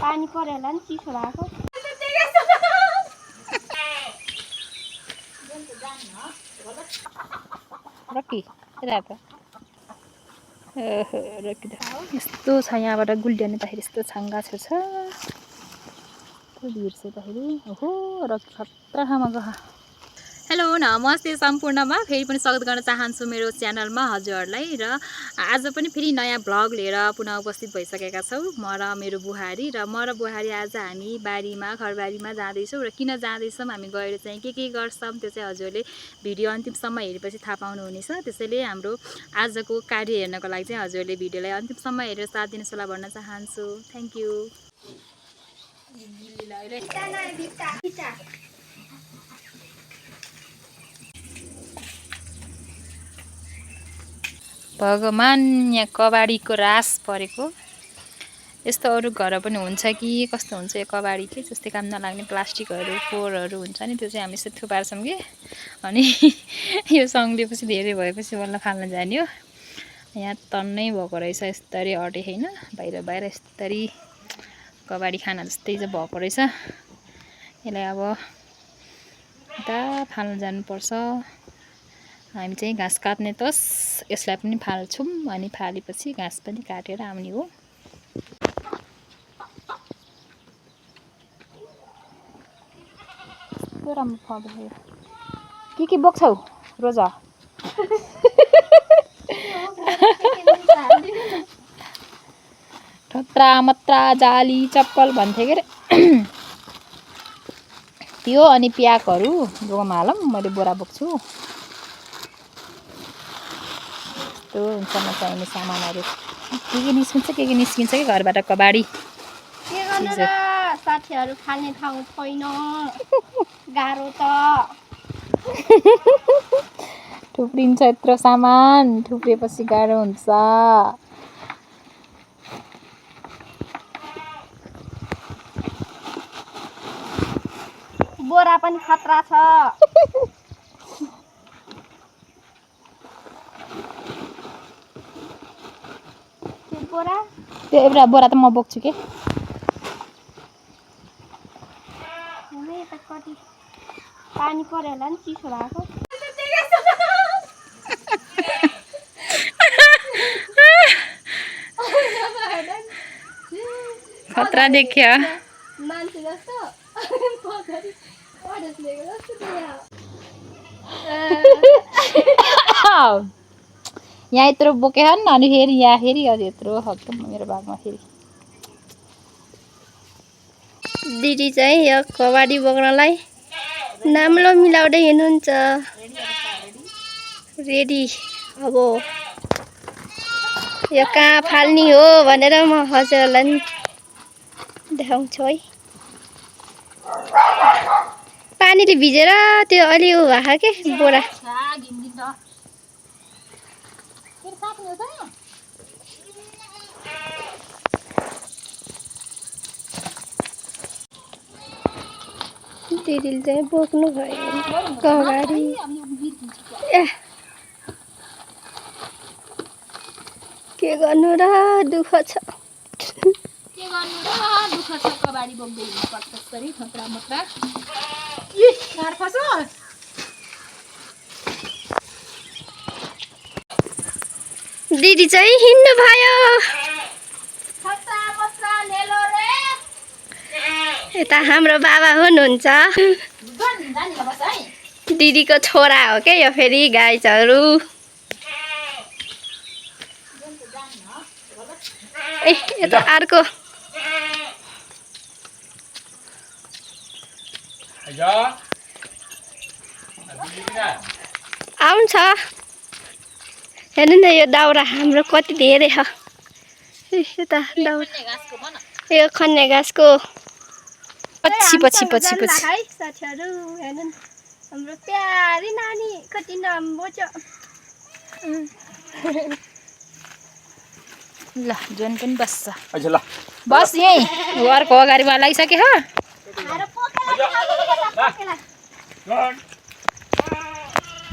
पानी परेर होला नि चिसो भएको रकी यस्तो छ यहाँबाट गुल्ड्याउनुपर्दाखेरि यस्तो छाङ्गा छ भिड चाहिँ ओहो रकी खतरा ठाउँमा गयो। हेलो नमस्ते सम्पूर्णमा फेरि पनि स्वागत गर्न चाहन्छु मेरो च्यानलमा हजुरहरूलाई। र आज पनि फेरि नयाँ भ्लग लिएर पुनः उपस्थित भइसकेका छौँ म र मेरो बुहारी। र म र बुहारी आज हामी बारीमा घरबारीमा जाँदैछौँ। र किन जाँदैछौँ हामी गएर चाहिँ के गर्छौँ त्यो चाहिँ हजुरले भिडियो अन्तिमसम्म हेरेपछि थाहा पाउनुहुनेछ। त्यसैले हाम्रो आजको कार्य हेर्नको लागि चाहिँ हजुरले भिडियोलाई अन्तिमसम्म हेरेर साथ दिनुहोस् भन्न चाहन्छु। Thank you. भगवान यहाँ कबाडीको रास परेको। यस्तो अरू घर पनि हुन्छ कि कस्तो हुन्छ यो कबाडी के जस्तै काम नलाग्ने प्लास्टिकहरू फोहोरहरू हुन्छ नि त्यो चाहिँ हामी यस्तो थुपार्छौँ कि अनि यो सङ्लिएपछि धेरै भएपछि बल्ल फाल्न जाने हो। यहाँ तन्नै भएको रहेछ यस्तरी अटे होइन बाहिर यस्तरी कबाडी खाना जस्तै चाहिँ भएको रहेछ। यसलाई अब यता फाल्न जानुपर्छ। हामी चाहिँ घाँस काट्ने तस यसलाई पनि फाल्छौँ अनि फालेपछि घाँस पनि काटेर आउने हो। कस्तो राम्रो फल्यो। के बोक्छौ रोजा? ठत्रा मत्रा जाली चप्पल भन्थे के अरे त्यो अनि प्याकहरू जोगामा हालौँ। मैले बोरा बोक्छु। त्यो हुन्छ नचाहिने सामानहरू के निस्किन्छ के निस्किन्छ कि घरबाट कबाडी के गर्नु र साथीहरू खाने ठाउँ छैन गाह्रो त थुप्रिन्छ यत्रो सामान थुप्रेपछि गाह्रो हुन्छ। बोरा पनि खतरा छ। बोरा त्यो एउटा बोरा त म बोक्छु के। कति पानी परेर होला नि चिसो भएको खतरा देखियो मान्छे जस्तो यहाँ यत्रो बोके नि अनि फेरि यहाँ फेरि अझ यत्रो हक्दम मेरो भागमा फेरि दिदी चाहिँ यो कबाडी बोक्नलाई नाम्लो मिलाउँदै हिँड्नुहुन्छ। रेडी अब यो कहाँ फाल्ने हो भनेर म हजुरहरूलाई नि देखाउँछु है। पानीले भिजेर त्यो अलि उ भएको के बोरा दिदीले चाहिँ बोक्नु भयो कबाडी। के गर्नु र दुःख छ कबाडी बोक्दै हिँड्नुपर्छ यसरी खतरा मत्रा। दिदी चाहिँ हिँड्नु भयो। यता हाम्रो बाबा हुनुहुन्छ। दिदीको छोरा हो क्या यो फेरि गाइजहरू। ए यता अर्को आउँछ। हेर्नु न यो दाउरा हाम्रो कति धेरै छ। यता दाउरा यो खन्ने घाँसको पछि साथीहरू हेर्नु हाम्रो प्यारी नानी कति राम्रो छ। ल जोन पनि बस्छ बस यहीँ घरको अगाडिबाट लागिसक्यो हो।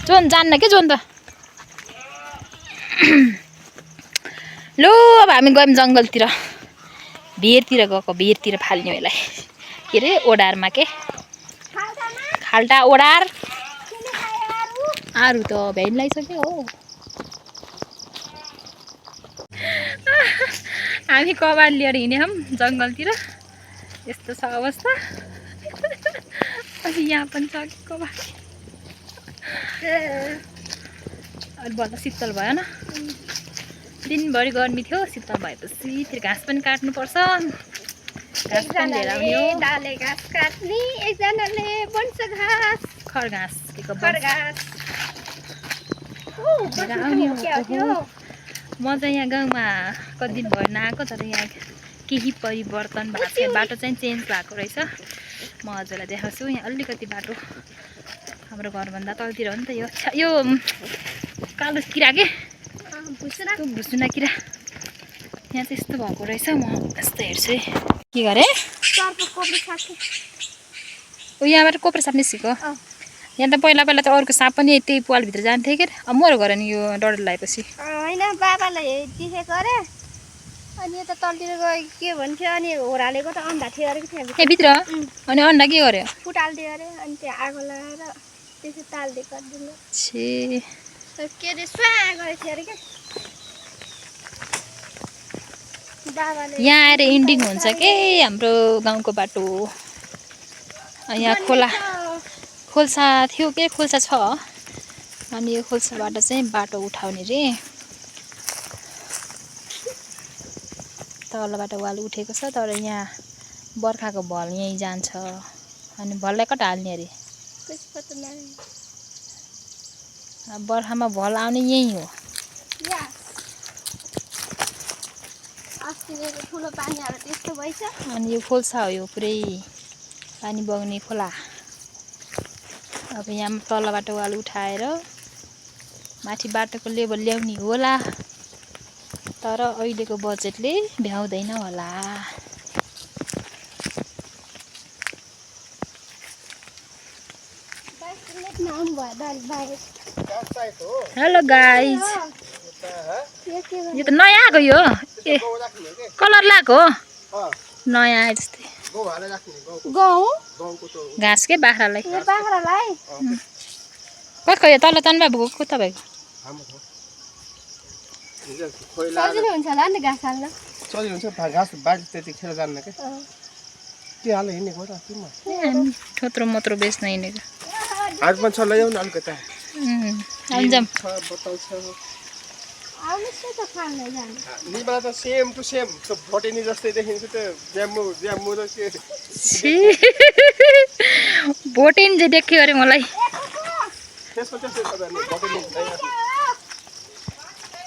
जोन जान्न के जोन त। लु अब हामी गयौँ जङ्गलतिर। भेरतिर गएको भेरतिर फाल्ने बेला के अरे ओडारमा के खाल्टा ओडार आरू त भ्याइन लगाइसक्यो हो हामी कबाड लिएर हिँड्यौँ जङ्गलतिर यस्तो छ अवस्था अनि यहाँ पनि छ कि कबाड अनि बल्ल शीतल भयो न दिनभरि गर्मी थियो शीतल भएपछि फेरि घाँस पनि काट्नुपर्छ घाँस पनि लिएर आउने हो डाले घाँस काट्ने एकजनाले बन्छ घाँस खरघाँस खरघाँस म चाहिँ यहाँ गाउँमा कति दिन भयो नआएको तर यहाँ केही परिवर्तन भएको छ बाटो चाहिँ चेन्ज भएको रहेछ म हजुरलाई देखाउँछु यहाँ अलिकति बाटो हाम्रो घरभन्दा तलतिर हो नि त यो कालो किरा के भुसुना किरा यहाँ चाहिँ यस्तो भएको रहेछ म यस्तो हेर्छु है के गरे यहाँबाट कोप्रे साप्ने सिको यहाँ त पहिला त अरूको साप पनि त्यही पालभित्र जान्थ्यो के अब मरो घर नि यो डर लगाएपछि होइन बाबालाई देखेको अरे अनि यता तलतिर गयो के भन्थ्यो अनि होरालेको त अन्डा थियो अरे ए भित्र अनि अन्डा के गर्यो फुटालिदियो अरे अनि त्यो आगो लगाएर त्यसो तालिदिएको छे के अरे स्वा गरेको थियो अरे क्या बाबाले यहाँ आएर इन्डिङ हुन्छ के हाम्रो गाउँको बाटो यहाँ खोल्सा थियो के खोल्सा छ अनि यो खोल्साबाट चाहिँ बाटो उठाउने रे तलबाट वाल उठेको छ तर यहाँ बर्खाको भल यहीँ जान्छ अनि भललाई कता हाल्ने अरे बर्खामा भल आउने यहीँ हो ठुलो पानी आएर त्यस्तो भएछ अनि यो खोल्सा हो यो पुरै पानी बग्ने खोला अब यहाँ तलबाट वाल उठाएर माथि बाटोको लेभल ल्याउने होला तर अहिलेको बजेटले भ्याउँदैन होला हेलो गाइज यो त नयाँ आएको यो ए कलर लगाएको नयाँ आए जस्तै घाँस के बाख्रालाई कसको यो तल तन्बाबुको को तपाईँको सजिलो हुन्छ होला नि घाँस हाल्न सजिलो हुन्छ घाँस बारी त्यतिखेर जान्न के के हाल हिँडेको त थोत्रो मोत्रो बेच्न हिँडेको हात पनि छ लैजाउन अलिकता अन्जम बोतल छ आउनुहोस् न त खान जानु निबाट त सेम टु सेम त्यो भोटेनी जस्तै देखिन्छ त्यो ज्याम्मु र के भोटेनी चाहिँ देख्यो अरे मलाई त्यसको त्यस्तै तपाईँहरूले भोटेनी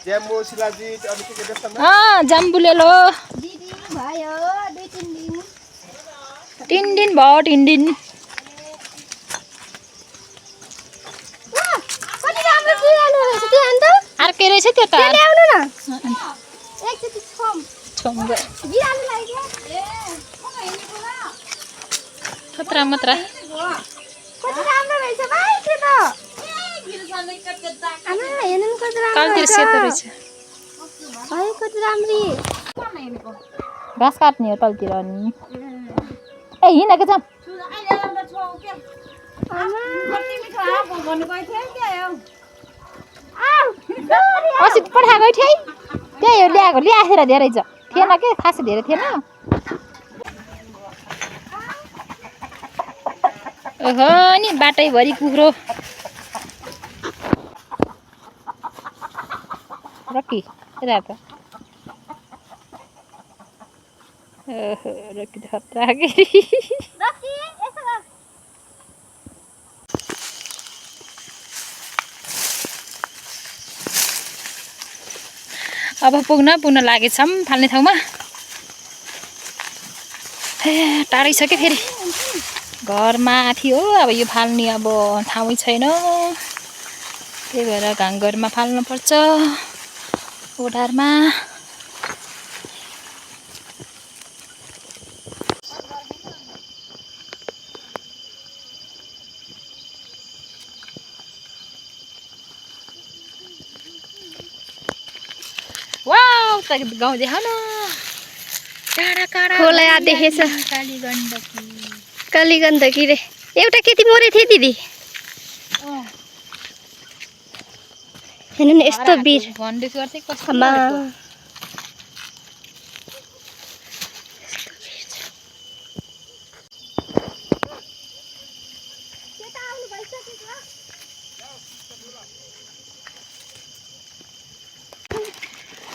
ज्याम्मु शिलाजित अनि के देख्छ जाम्बुलेलो दिदी भयो 3 दिन भयो 3 दिन अर्कै रहेछ त्यो त ल्याउनु न एकचोटि छोम खतरा मात्रा कालतिर सेतो रहेछ घाँस काट्ने हो तलतिर अनि ए हिँडेको जाम अस्ति पठाएको थिएँ त्यही हो ल्याएको ल्याएर धेरै छ थिएन के खासै धेरै थिएन ओहो नि बाटैभरि कुखुरो रकी यता ओहो रकी त खतरा के अब पुग्न लागेछौँ फाल्ने ठाउँमा टाढै छ क्या फेरि घरमा थियो अब यो फाल्ने अब ठाउँै छैन त्यही भएर घाङघरमा फाल्नुपर्छ ओडारमा वाउ गाउँ देखा न टाढा टाढा खोला यहाँ देखेछ काली गण्डकी काली गण्डकी रे एउटा केटी मरे थियो दिदी हेर्नु न यस्तो वीर भन्दै गर्थे कस्तो आमा मरेको।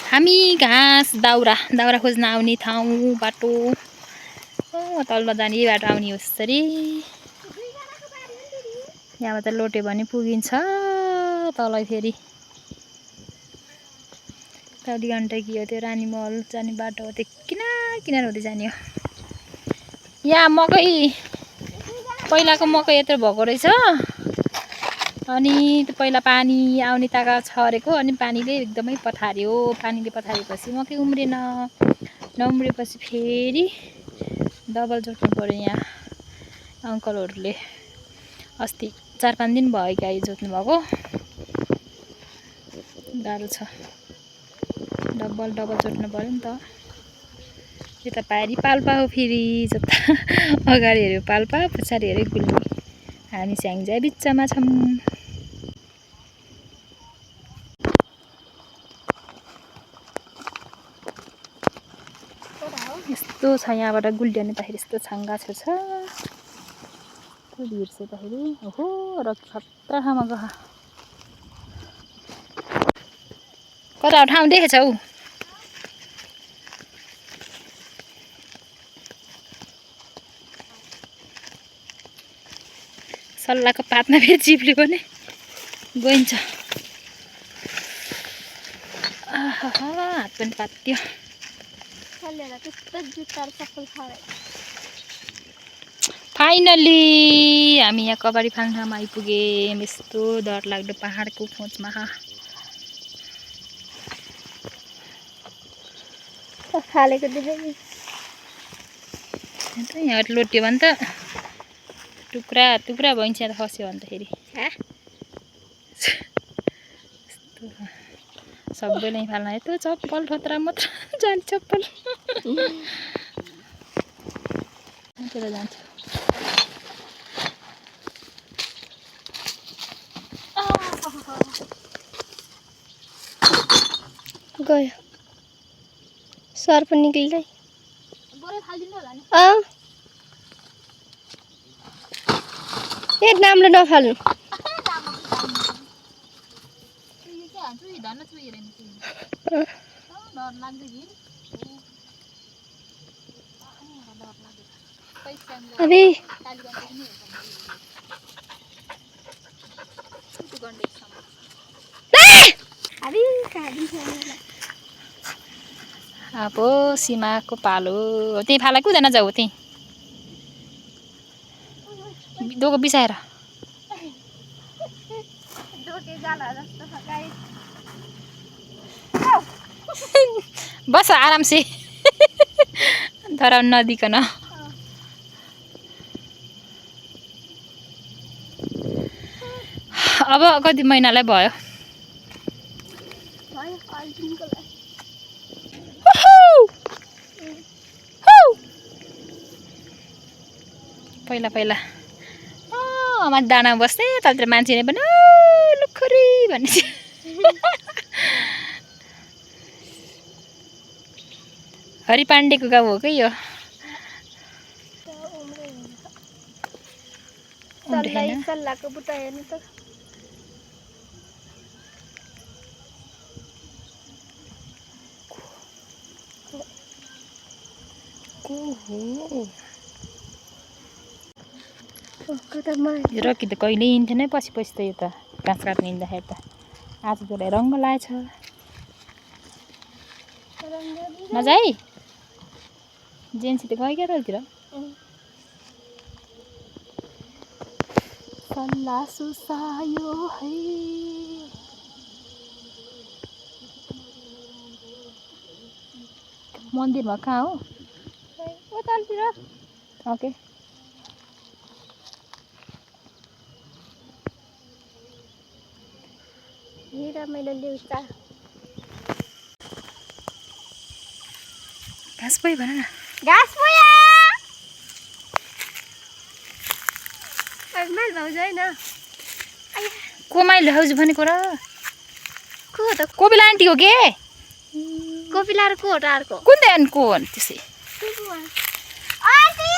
हामी घाँस दाउरा दाउरा खोज्न आउने ठाउँ बाटो तल्लो जाने बाटो आउने हो यसरी यहाँबाट लोट्यो भने पुगिन्छ तलै फेरि काली गण्डकी हो त्यो रानीमहल जाने बाटो हो त्यो किनार किनार हुँदै जाने हो। यहाँ मकै पहिलाको मकै यत्रो भएको रहेछ अनि त्यो पहिला पानी आउने ताका छरेको अनि पानीले एकदमै पथार्यो पानीले पथारेपछि मकै उम्रेन नउम्रेपछि फेरि डबल जोत्नु पर्यो। यहाँ अङ्कलहरूले अस्ति 4-5 दिन भयो गाई जोत्नु भएको गाह्रो छ डबल जोत्नु पर्यो नि त। यो त पारी पाल्पा हो फेरि जोत्ता अगाडि हेऱ्यो पाल्पा पछाडि हेऱ्यो गुल्मी हामी स्याङ्जा बिचमा छौँ। यस्तो छ यहाँबाट गुल्ड्याउनेदाखेरि यस्तो छाङ्गा छ बिर्सेदाखेरि ओहो र खतरा ठाउँमा गयो कता ठाउँ देखेछौ सल्लाहको पातमा फेरि चिप्ल्यो भने गइन्छ। हात पनि पात्यो फाइनली हामी यहाँ कबाडी फाल्ने ठाउँमा आइपुग्यौँ। यस्तो डरलाग्दो पहाडको खोजमा फालेको देखेँ यहाँ लोट्यो भने त टुक्रा टुक्रा भइन्छ त खस्यो भने त फेरि सबैले फाल्न यत्रो चप्पल ठोत्रा मात्र जाने चप्पल जान्छ गयो सर्प निक्लिँदै ए नामले नफाल्नु अबे अब सीमाको पालो त्यही फाला कुदैन जाऊ त्यही दोको बिसाएर बस आरामसे धराउनु नदिकन अब कति महिनालाई भयो पहिला पहिला माथि दाना बस्थे तलतिर मान्छेले पनि लुखरी भन्ने हरि पाण्डेको गाउँ हो कि यो सल्लाहको बुट्टा हेर्नु त रकी त कहिले हिँड्थेन पछि पछि त यो त घाँस काट्नु हिँड्दाखेरि त आज त रङ्ग लाएछ मजा है जेन्सी त गयो क्या तलतिर सल्लाह सुसायो है मन्दिरमा कहाँ हो तलतिर ओके रमाइलो ल्याउँछ घाँस पोइ भन न घाँस पोया माइल भाउजू हैन कोमाइल भाउजू भनेको र को हो त कोपिला आन्टी हो के कोपिला र को हो त अर्को कुन दैन को हो त्यसै आन्टी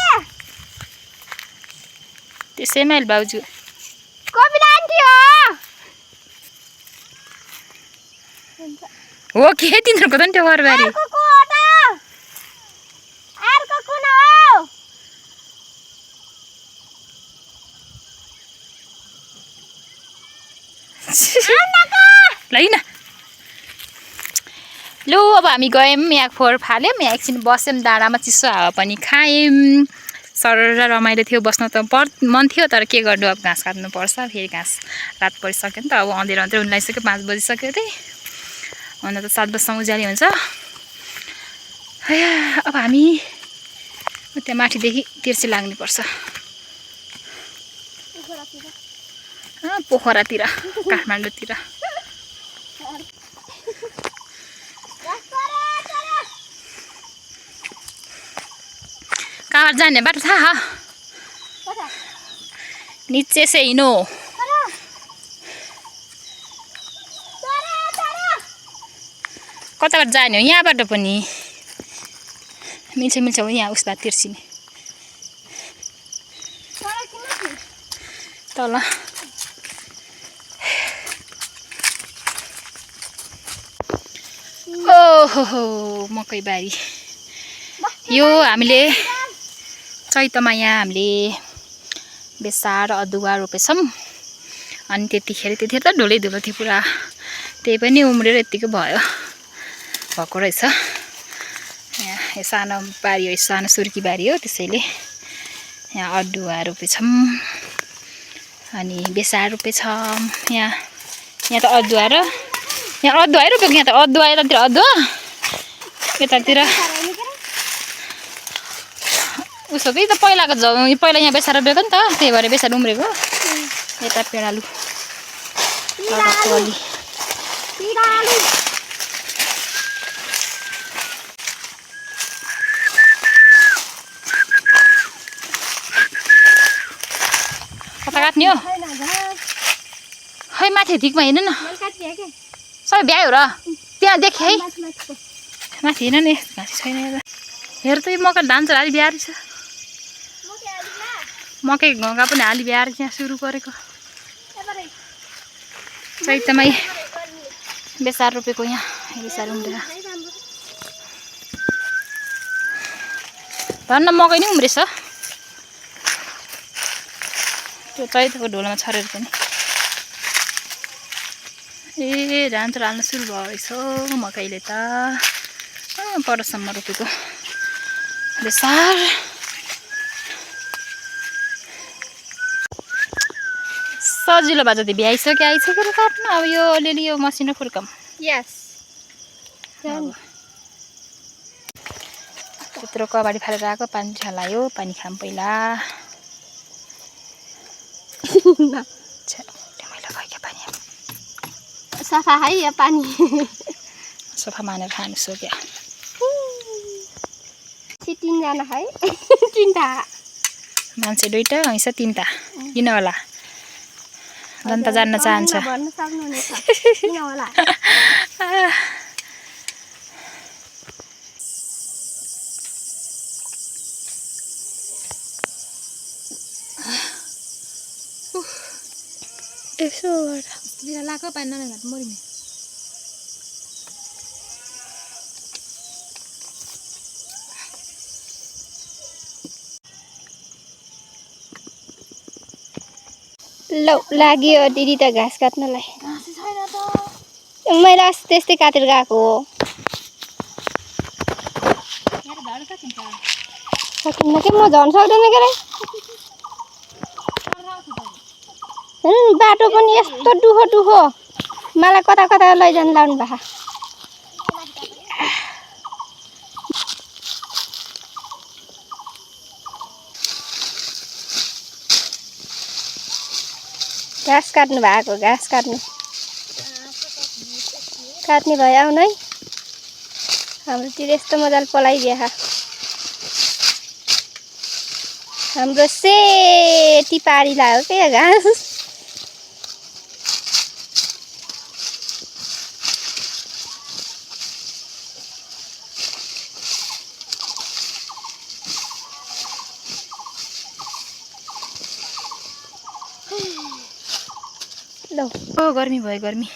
त्यसै माइल भाउजू कोपिला आन्टी हो के तिनीहरूको त नि त्यो घरबारी अर्को को हो त अर्को कुन हो ल लु अब हामी गयौँ यहाँ फोहोर फाल्यौँ यहाँ एकछिन बस्यौँ डाँडामा चिसो हावा पनि खायौँ सरर रमाइलो थियो बस्न त मन थियो तर के गर्नु अब घाँस काट्नुपर्छ फेरि घाँस रात परिसक्यो नि त अब अँधेर अँधेर हुन लागिसक्यो 5 बजिसक्यो त्यही अन्त त 7 बजीसम्म उज्यालो हुन्छ अब हामी त्यहाँ माथिदेखि तिर्सी लाग्नुपर्छ पोखरातिर काठमाडौँतिर कहाँ जाने बाटो थाहा नीचे से हिँडो कताबाट जाने हो यहाँबाट पनि मिल्छ हो यहाँ उसलाई तिर्सिने तल ओहो मकै बारी यो हामीले चैतमा यहाँ हामीले बेसार अदुवा रोपेछौँ अनि त्यतिखेर त ढुलै धुलो थियो पुरा त्यही पनि उम्रेर यतिको भएको रहेछ यहाँ यो सानो बारी हो सानो सुर्की बारी हो त्यसैले यहाँ अदुवा रोपेछौँ अनि बेसार रोपेछौँ यहाँ त अदुवा र यहाँ अदुवा रोपेको यहाँ त अदुवा यतातिर अदुवा यतातिर उसो कि त पहिलाको पहिला यहाँ बेसार रोपेको नि त त्यही भएर बेसार उम्रेको यता पेडालु अलि कता काट्ने हो खै माथि धिकमा हेर्नु न सबै भ्यायो र त्यहाँ देखेँ है माथि हेर्न नि घाँस छैन हेर त यो मकै धान चाहिँ अलि बिहार छ मकै घोगा पनि अलि बिहार यहाँ सुरु गरेको चैतमै बेसार रोपेको यहाँ बेसार उम्रेर धन्न मकै नै उम्रेछ त्यो चैतको ढोलोमा छरेर पनि ए धान त हाल्न सुरु भएछ मकैले त परसम्म रोपेको बेसार सजिलो भए जति भ्याइसक्यो आइसक्यो र काट्नु अब यो अलिअलि यो मसिनो फुर्कम यस त्यत्रो कबाडी फालेर आएको पानी छलायो पानी खाम पहिला मैला भयो क्या पानी सफा है यो पानी सफा मानेर खानु सक्यो 3 जना है 3टा मान्छे 2टा हैस 3टा किन होला जनता जान्न चाहन्छ भन्न सक्नुहुनेछ किन होला यसो गरेर लाको पानी नलाग्दा मरिने लौ लाग्यो दिदी त घाँस काट्नलाई मैले अस्ति त्यस्तै काटेर गएको हो सकिन्न कि म झन् सक्दैन के रे बाटो पनि यस्तो दुखो दुखो मलाई कता कता लैजानु लाउनु भएको घाँस काट्नु भएको घाँस काट्ने भयो आउनु है हाम्रोतिर यस्तो मजाले पलाइदिए हाम्रो सेती पारी लाग्यो क्या घाँस ल ओ गर्मी भयो गर्मी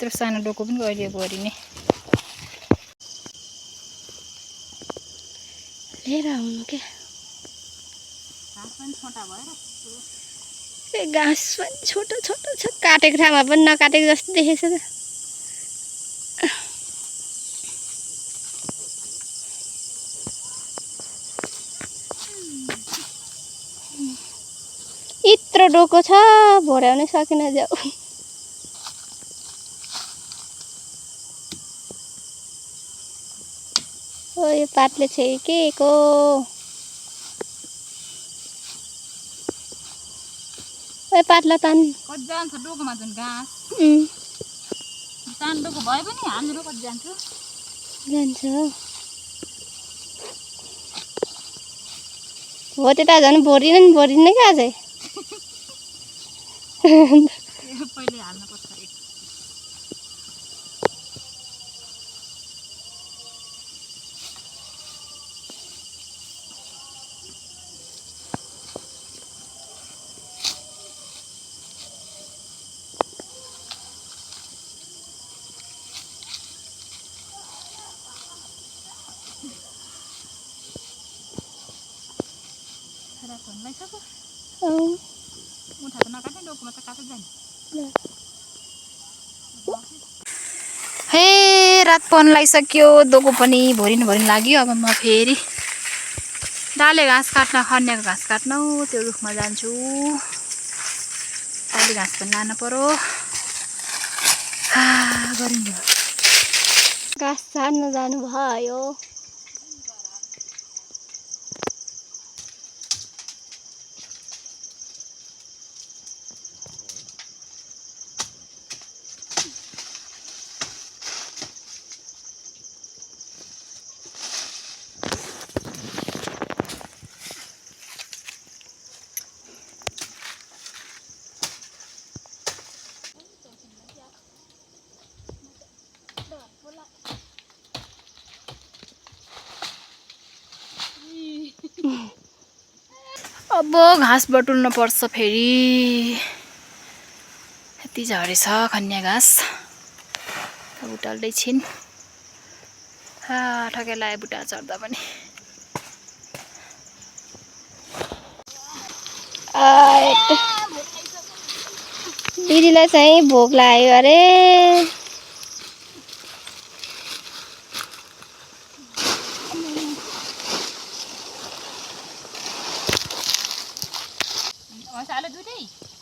त्यो सानो डोको पनि अहिले भरिने लिएर आउनु क्या घाँस पनि छोटा भएर घाँस पनि छोटो छोटो छ काटेको ठाउँमा पनि नकाटेको जस्तो देखेछ त यत्रो डोको छ भोर्याउनै सकिन जाऊ ओ यो पातले छेकेको ओए पातला तान् कति जान्छ डोकोमा झन् घाँस सानो डोको भए पनि हाम्रो कति जान्छ जान्छ हो त्यता झन् भोरिन क्या अझै पहिले हाल्नुपर्छ मुठा त नकाट्ने डोकोमा त काटेर जाने हे रात पर्न लागिसक्यो डोको पनि भरिन लाग्यो अब म फेरि डाले घाँस काट्न खन्याको घाँस काट्न त्यो रुखमा जान्छु डाले घाँस पनि लानु पर्यो गर्मी भयो घाँस छाड्न जानु भयो अब घाँस बटुल्न पर्छ फेरि यति झरेछ खन्या घाँस उटाल्दै छिन् ठकै लाग्यो बुटा चढ्दा पनि दिदीलाई चाहिँ भोक लाग्यो अरे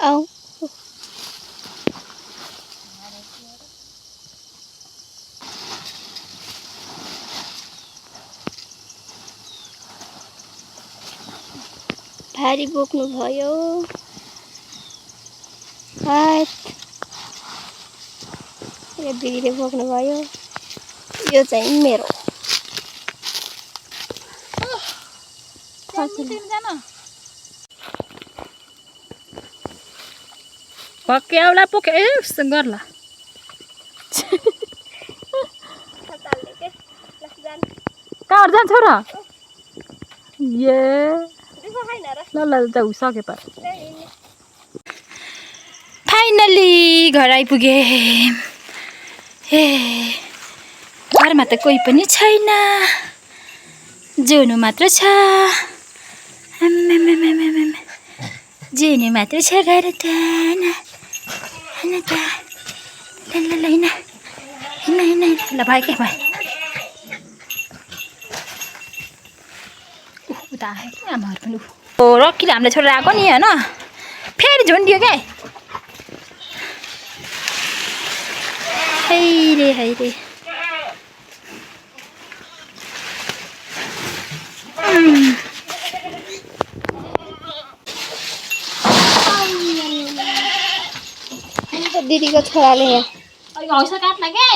आऊ भारी बोक्नु भयो यो दिदीले बोक्नु भयो यो चाहिँ मेरो भक्क्याउला पोके गर्ला कहाँ जान्छ र ए ल जाऊ सके पर फाइनली घर आइपुगे हे घरमा त कोही पनि छैन जेनु मात्र छ जेनु मात्र छ घर त ल भाइ के भाइ उता आयो कि आमाहरू पनि ओ रक्कीले हामीले छोडेर आएको नि होइन फेरि झुन्डियो क्या हैरे हैरे दिदीको छोराले यहाँ हौसा काट्न के